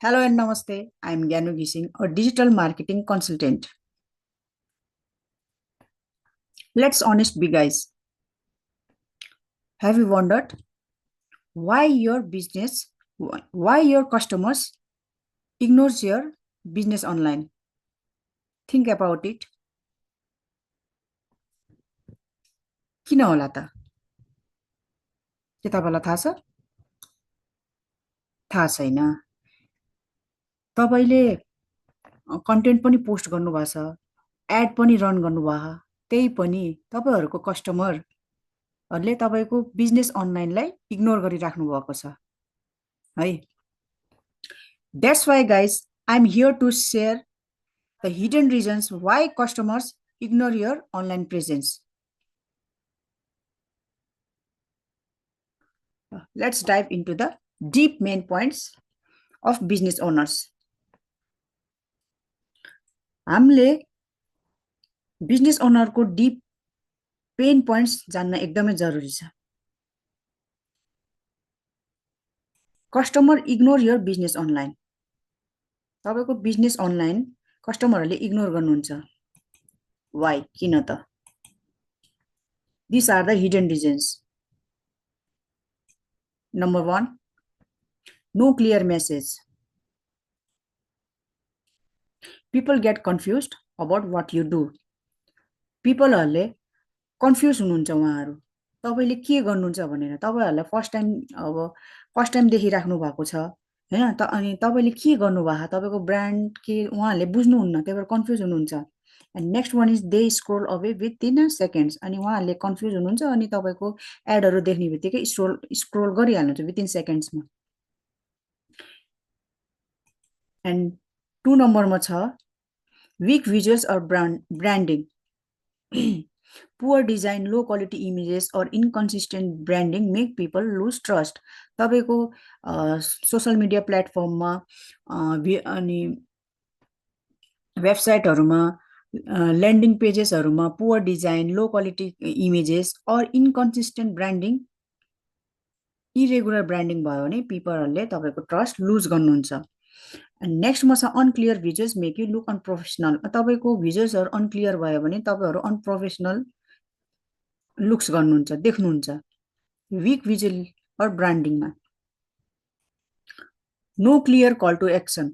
Hello and Namaste. I'm Gyanu Gising, a digital marketing consultant. Let's honest be guys. Have you wondered why your business, why your customers ignores your business online? Think about it. किन होला त? के तपाईलाई थाहा छ? थाहा छैन. तपाईले कन्टेन्ट पनि पोस्ट गर्नुभएको छ, एड पनि रन गर्नुभएको, त्यही पनि तपाईहरुको कस्टमरहरुले तपाईको बिजनेस अनलाइनलाई इग्नोर गरिराख्नु भएको छ. है. That's why guys, I'm here to share the hidden reasons why customers ignore your online presence. Let's dive into the deep main points of business owners. हामीले बिजनेस ओनरको डीप पेन पोइन्ट्स जान्न एकदमै जरुरी छ. Customer ignore your business online. तपाईको business online कस्टमरहरूले ignore गर्नुहुन्छ. Why? किन त? These are the hidden reasons. Number 1, no clear message. People get confused about what you do. People हरुले कन्फ्युज हुनुहुन्छ उहाँहरु. तपाईले के गर्नुहुन्छ भनेर तपाईहरुलाई फर्स्ट टाइम देखिराख्नु भएको छ हैन त. अनि तपाईले के गर्नुभएको तपाईको ब्रान्ड के उहाँहरुले बुझ्नुहुन्न, त्यही भएर कन्फ्युज हुनुहुन्छ. And next one is they scroll away within seconds. अनि उहाँहरुले कन्फ्युज हुनुहुन्छ अनि तपाईको एडहरु देख्ने बित्तिकै स्क्रोल गरिहाल्नुहुन्छ विथिन सेकेन्ड्समा. And 2 नम्बरमा छ weak visuals or branding. Poor design, low quality images or inconsistent branding make people lose trust. तपाईको सोशल मिडिया प्लेटफर्ममा अनि वेबसाइटहरुमा ल्यान्डिङ पेजेसहरुमा poor design, low quality images और इनकन्सिस्टेन्ट ब्रान्डिङ, इरेगुलर ब्रान्डिङ भयो भने पिपलहरुले तपाईको ट्रस्ट लुज गर्नुहुन्छ. And next मा छ unclear visuals make you look unprofessional. तपाईको भिजुअल्सहरु अनक्लियर भयो भने तपाईहरु अनप्रोफेसनल लुक्स गर्नुहुन्छ, देख्नुहुन्छ. वीक भिजुअल और ब्रान्डिङमा. No clear call to action.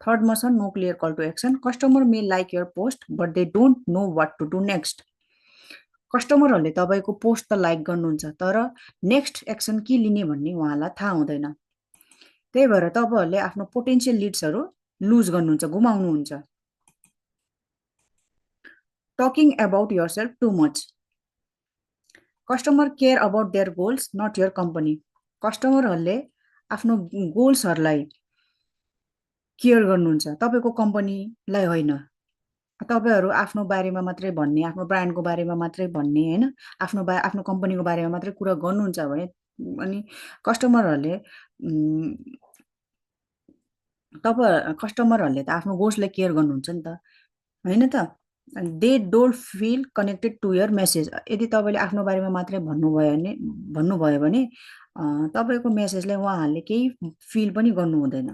Third मा छ no clear call to action. Customer may like your post but they don't know what to do next. कस्टमरहरुले तपाईको पोस्ट त लाइक गर्नुहुन्छ तर नेक्स्ट एक्सन के लिने भन्ने उहाँलाई थाहा हुँदैन. त्यही भएर तपाईहरुले आफ्नो पोटेन्शियल लीड्सहरु लुज गर्नुहुन्छ, गुमाउनुहुन्छ. Talking about yourself too much. Customer care about their goals not your company. कस्टमरहरुले आफ्नो गोल्सहरुलाई केयर गर्नुहुन्छ, तपाईको कम्पनीलाई होइन. तपाईहरु आफ्नो बारेमा मात्रै भन्ने, आफ्नो ब्रान्डको बारेमा मात्रै भन्ने हैन, आफ्नो कम्पनीको बारेमा मात्रै कुरा गर्नुहुन्छ भने अनि कस्टमरहरुले कस्टमरहरुले त आफ्नो गोल्सलाई केयर गर्नुहुन्छ नि त हैन त. They don't feel connected to your message. यदि तपाईले आफ्नो बारेमा मात्रै भन्नुभयो भने तपाईको मेसेजलाई उहाँहरुले केही फिल पनि गर्नु हुँदैन.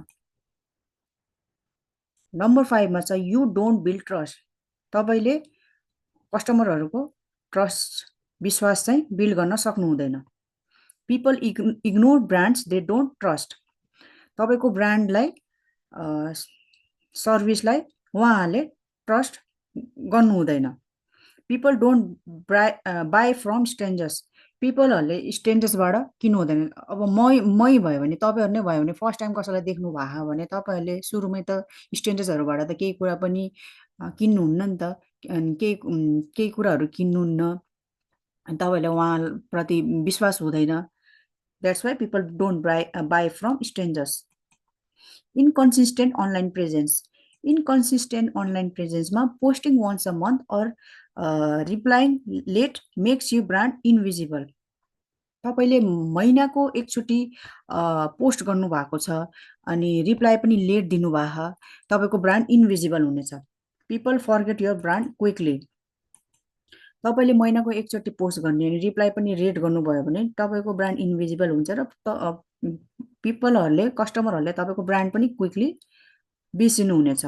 नम्बर 5 मा छ यु डोन्ट बिल्ड ट्रस्ट. तपाईले कस्टमरहरुको ट्रस्ट, विश्वास चाहिँ बिल्ड गर्न सक्नु हुँदैन. People ignore brands they don't trust. तपाईको ब्रान्डलाई सर्भिसलाई उहाँहरुले ट्रस्ट गर्नु हुँदैन. People don't buy from strangers. पिपलहरुले स्ट्रेन्जर्सबाट किन्नु हुँदैन. अब मै भयो भने तपाईहरु नै भयो भने फर्स्ट टाइम कसैलाई देख्नु भएको भने तपाईहरुले सुरुमै त स्ट्रेन्जर्सहरुबाट त केही कुरा पनि किन्नुहुन्न नि त. अनि केही कुराहरु किन्नुहुन्न. अनि तपाईहरुले उहाँप्रति विश्वास हुँदैन. That's why people don't buy from strangers. Inconsistent online presence. Inconsistent online presence मा posting once a month or replying late makes you brand invisible. तपाईले महिनाको एकचोटी पोस्ट गर्नु भएको छ अनि रिप्लाई पनि लेट दिनु भएको, तपाईको ब्रान्ड इन्भिजिबल हुनेछ. People forget your brand quickly. तपाईले महिनाको एकचोटी पोस्ट गर्ने अनि रिप्लाई पनि रेट गर्नुभयो भने तपाईको ब्रान्ड इन्भिजिबल हुन्छ र पिपलहरूले कस्टमरहरूले तपाईको ब्रान्ड पनि क्विकली बिर्सिनु हुनेछ।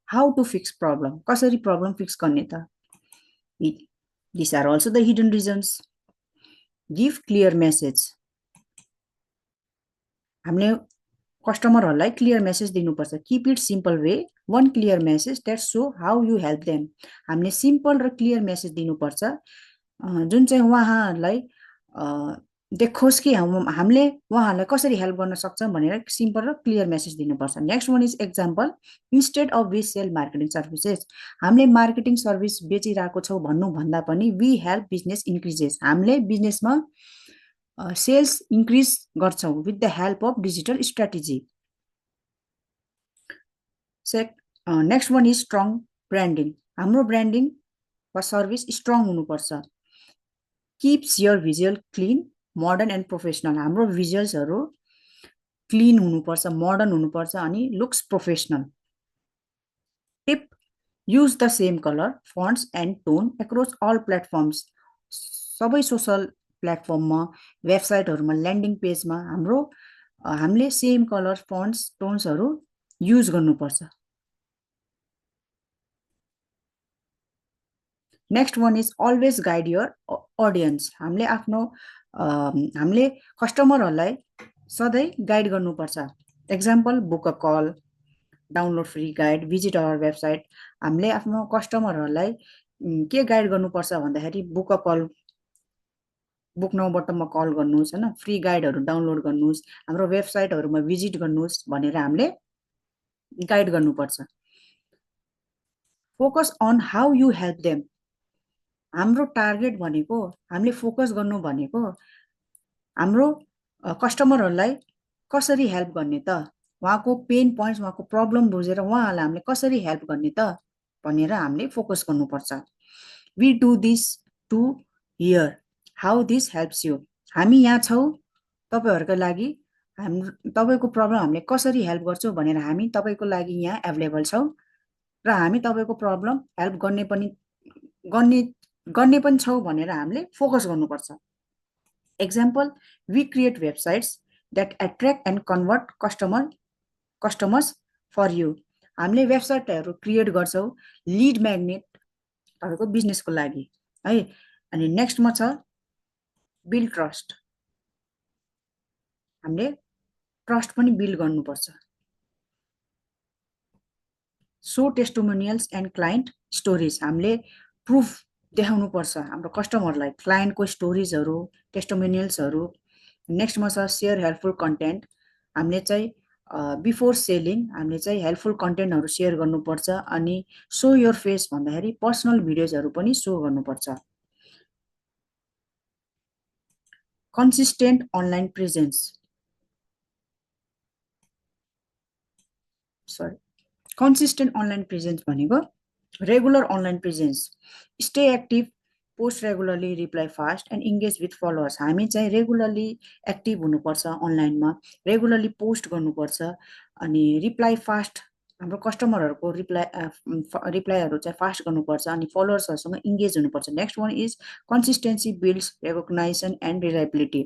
हाउ टु फिक्स प्रब्लम, कसरी प्रब्लम फिक्स गर्ने त? This are also the hidden reasons. Give clear message, हामीले कस्टमरहरूलाई क्लियर मेसेज दिनुपर्छ। Keep it simple way, one clear message that show how you help them। हामीले simple र clear message दिनुपर्छ जुन चाहिँ उहाँहरूलाई देखोस् कि हामीले उहाँहरूलाई कसरी हेल्प गर्न सक्छौँ भनेर सिम्पल र क्लियर मेसेज दिनुपर्छ। Next one is example, instead of we sell marketing services, हामीले मार्केटिङ सर्भिस बेचिरहेको छौँ भन्नुभन्दा पनि वी हेल्प बिजनेस इन्क्रिजेस, हामीले बिजनेसमा सेल्स इन्क्रिज गर्छौँ with the help of digital strategy. Next one is strong branding, हाम्रो ब्रान्डिङ वा सर्भिस स्ट्रङ हुनुपर्छ। Keeps your visual clean, modern and professional, हाम्रो भिजुअल्सहरू क्लिन हुनुपर्छ, मोडर्न हुनुपर्छ अनि looks professional. Tip, use the same colour, fonts and tone across all platforms, सबै social प्लेटफर्ममा, वेबसाइटहरूमा, ल्यान्डिङ पेजमा हामीले सेम कलर, फन्ट्स, टोन्सहरू युज गर्नुपर्छ। Next one is always guide your audience, हामीले कस्टमरहरूलाई सधैँ गाइड गर्नुपर्छ। Example, book a call, download free guide, visit our website, हामीले आफ्नो कस्टमरहरूलाई के गाइड गर्नुपर्छ भन्दाखेरि book a call, book now बटनमा कल गर्नुहोस् हैन, फ्री गाइडहरू डाउनलोड गर्नुहोस्, हाम्रो वेबसाइटहरूमा भिजिट गर्नुहोस् भनेर हामीले गाइड गर्नुपर्छ। Focus on how you help them, हाम्रो टार्गेट भनेको, हामीले फोकस गर्नु भनेको हाम्रो कस्टमरहरूलाई कसरी हेल्प गर्ने त, उहाँको पेन पोइन्ट्स, उहाँको प्रब्लम बुझेर उहाँहरूलाई हामीले कसरी हेल्प गर्ने त भनेर हामीले फोकस गर्नुपर्छ। We do this to hear how this helps you, हामी यहाँ छौँ तपाईँहरूको लागि, तपाईँको प्रब्लम हामीले कसरी हेल्प गर्छौँ भनेर हामी तपाईँको लागि यहाँ एभाइलेबल छौँ र हामी तपाईँको प्रब्लम हेल्प गर्ने पनि छौँ भनेर हामीले फोकस गर्नुपर्छ। Example, we create websites that attract and convert customers for you, हामीले वेबसाइटहरू क्रिएट गर्छौँ लिड म्याग्नेट तपाईँको बिजनेसको लागि है। अनि नेक्स्टमा छ बिल्ड ट्रस्ट, हामीले ट्रस्ट पनि बिल्ड गर्नुपर्छ। So testimonials and client stories, हामीले प्रुफ देखाउनुपर्छ हाम्रो कस्टमरलाई, क्लाइन्टको स्टोरिजहरू, टेस्टिमोनियल्सहरू। नेक्स्टमा छ सेयर हेल्पफुल कन्टेन्ट, हामीले चाहिँ बिफोर सेलिङ हामीले चाहिँ हेल्पफुल कन्टेन्टहरू सेयर गर्नुपर्छ। अनि सो योर फेस भन्दाखेरि पर्सनल भिडियोजहरू पनि सो गर्नुपर्छ। Consistent online presence, consistent online presence भनेको regular online presence, stay active, post regularly, reply fast and engage with followers, हामी चाहिँ रेगुलरली एक्टिभ हुनुपर्छ अनलाइनमा, रेगुलरली पोस्ट गर्नुपर्छ अनि रिप्लाई फास्ट, हाम्रो कस्टमरहरूको रिप्लाईहरू चाहिँ फास्ट गर्नुपर्छ अनि फलोवर्सहरूसँग इङ्गेज हुनुपर्छ। Next one is consistency builds recognition and reliability,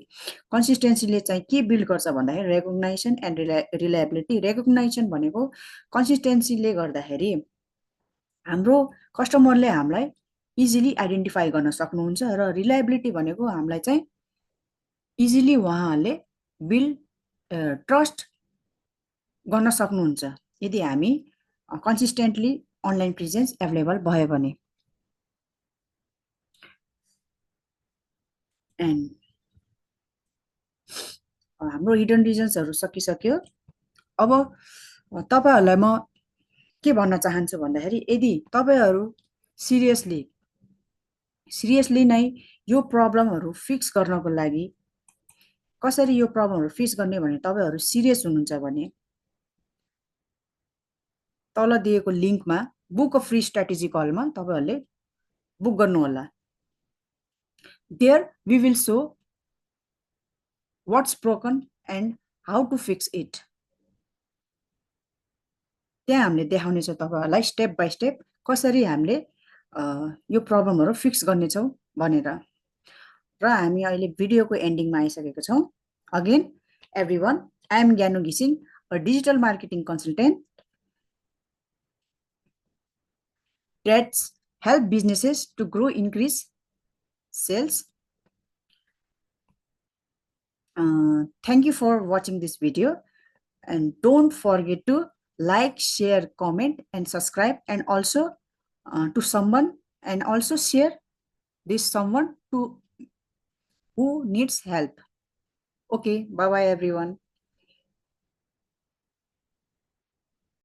कन्सिस्टेन्सीले चाहिँ के बिल्ड गर्छ भन्दाखेरि रेकग्नाइजेसन एन्ड रिलायबिलिटी। रेकग्नाइजेसन भनेको कन्सिस्टेन्सीले गर्दाखेरि हाम्रो कस्टमरले हामीलाई इजिली आइडेन्टिफाई गर्न सक्नुहुन्छ र रिलायबिलिटी भनेको हामीलाई चाहिँ इजिली उहाँहरूले ट्रस्ट गर्न सक्नुहुन्छ यदि हामी कन्सिस्टेन्टली अनलाइन प्रेजेन्स एभाइलेबल भयो भने। एन्ड हाम्रो हिडन रिजन्सहरू सकिसक्यो। अब तपाईँहरूलाई म के भन्न चाहन्छु भन्दाखेरि यदि तपाईँहरू सिरियसली नै यो प्रब्लमहरू फिक्स गर्नको लागि, कसरी यो प्रब्लमहरू फिक्स गर्ने भने तपाईँहरू सिरियस हुनुहुन्छ भने तल दिएको लिङ्कमा बुक अ फ्री स्ट्राटेजी कलमा तपाईँहरूले बुक गर्नुहोला। There we will show what's broken and how to fix it, त्यहाँ हामीले देखाउनेछौँ तपाईँहरूलाई स्टेप बाई स्टेप कसरी हामीले यो प्रब्लमहरू फिक्स गर्नेछौँ भनेर। र हामी अहिले भिडियोको एन्डिङमा आइसकेको छौँ. अगेन एभ्रीवन, आई एम ज्ञानु घिसिङ, a digital marketing consultant that help businesses to grow, increase sales. Thank you for watching this video, and don't forget to like, share, comment, and subscribe, and also to someone, and also share this someone to who needs help. Okay, bye bye everyone.